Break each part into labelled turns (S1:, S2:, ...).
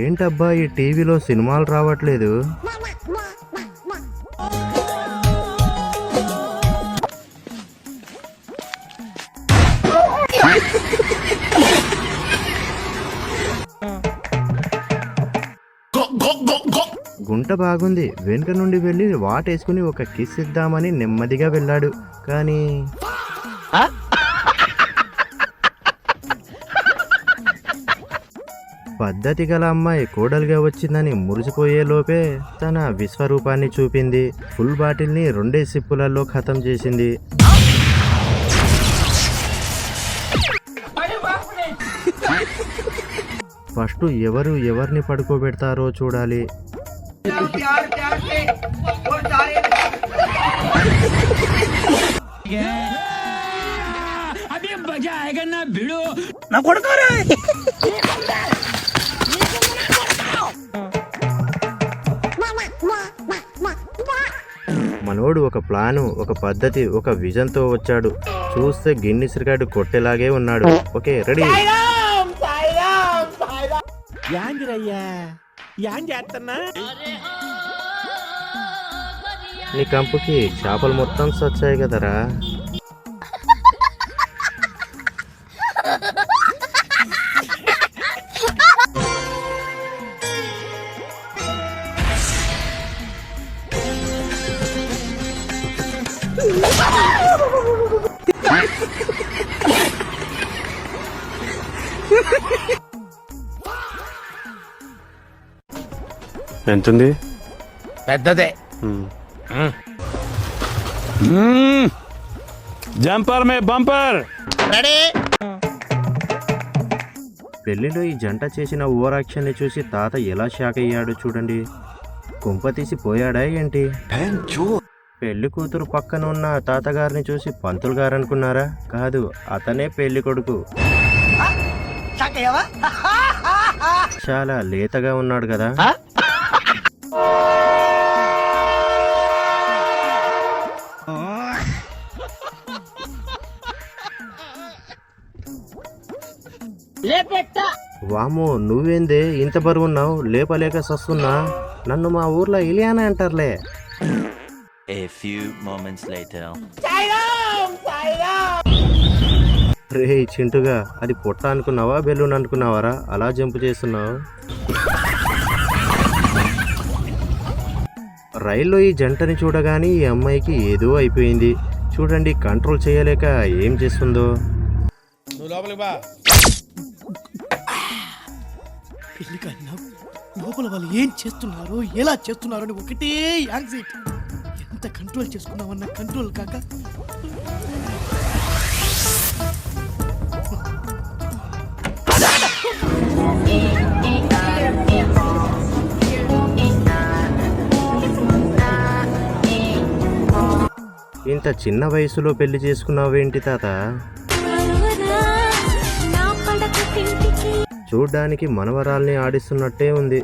S1: ఏంటబ్బా ఈ టీవీలో సినిమాలు రావట్లేదు? గుంట బాగుంది. వెనుక నుండి వెళ్ళి వాటేసుకుని ఒక కిస్ ఇద్దామని నెమ్మదిగా వెళ్ళాడు. కానీ పద్ధతి గల అమ్మాయి కోడలుగా వచ్చిందని మురిసిపోయే లోపే తన విశ్వరూపాన్ని చూపింది. ఫుల్ బాటిల్ని 2 సిప్పులలో ఖతం చేసింది. ఫస్ట్ ఎవరిని పడుకోబెడతారో చూడాలి. మనోడు ఒక ప్లాను, ఒక పద్ధతి, ఒక విజన్ తో వచ్చాడు. చూస్తే గిన్నిస్ రికార్డు కొట్టేలాగే ఉన్నాడు. Okay, ready. నీ కంపుకి చేపలు మొత్తం సచ్చాయి కదరా.
S2: ఎంతుంది?
S3: పెద్దదే.
S2: జంపర్ మే బంపర్.
S3: రెడీ.
S1: పెళ్లిలో ఈ జంట చేసిన ఓవర్ యాక్షన్ ని చూసి తాత ఎలా షాక్ అయ్యాడు చూడండి. కుంప తీసి పోయాడా ఏంటి? పెళ్లి కూతురు పక్కన ఉన్న తాతగారిని చూసి పంతులు గారు అనుకున్నారా? కాదు, అతనే పెళ్లి కొడుకు. చాలా లేతగా ఉన్నాడు కదా. వామో, నువ్వేందే ఇంత బరువున్నావు? లేపలేక సస్తున్నా. నన్ను మా ఊర్లో ఇలియానా అంటారులే. రే చింటుగా, అది పొట్ట అనుకున్నావా బెలూన్ అనుకున్నావారా? అలా జంపు చేస్తున్నావు. రైల్లో ఈ జంటని చూడగానే ఈ అమ్మాయికి ఏదో అయిపోయింది. చూడండి, కంట్రోల్ చేయలేక ఏం చేస్తుందో.
S4: పెళ్లి కన్నా లోపల వాళ్ళు ఏం చేస్తున్నారు, ఎలా చేస్తున్నారు అని ఒకటే యాంగ్జైటీ. ఎంత కంట్రోల్ చేసుకున్నామన్న కంట్రోల్ కాక
S1: ఇంత చిన్న వయసులో పెళ్లి చేసుకున్నావేంటి తాత? చూడ్డానికి మనవరాల్ని ఆడిస్తున్నట్టే ఉంది.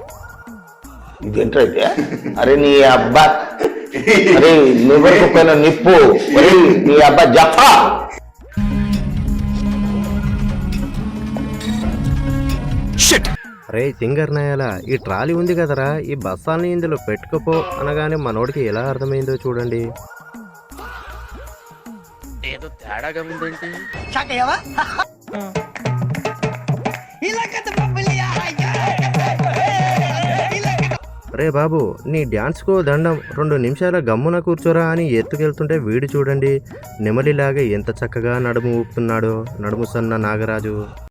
S3: ఇదేంటైతే? అరే నీ అబ్బా, అరే లివర్ కుక్కైన నిప్పు, నీ అబ్బా జఫా.
S1: రే తింగర్ నాయాల, ఈ ట్రాలీ ఉంది కదరా, ఈ బస్సాల్ని ఇందులో పెట్టుకోపో అనగానే మనోడికి ఎలా అర్థమైందో చూడండి.
S3: ఏదో తేడాగా ఉందేంటి?
S1: రే బాబు, నీ డ్యాన్స్కో దండం, 2 నిమిషాల గమ్మున కూర్చోరా అని ఎత్తుకెళ్తుంటే వీడు చూడండి నెమలిలాగా ఎంత చక్కగా నడుము ఊపుతున్నాడో. నడుము సన్న నాగరాజు.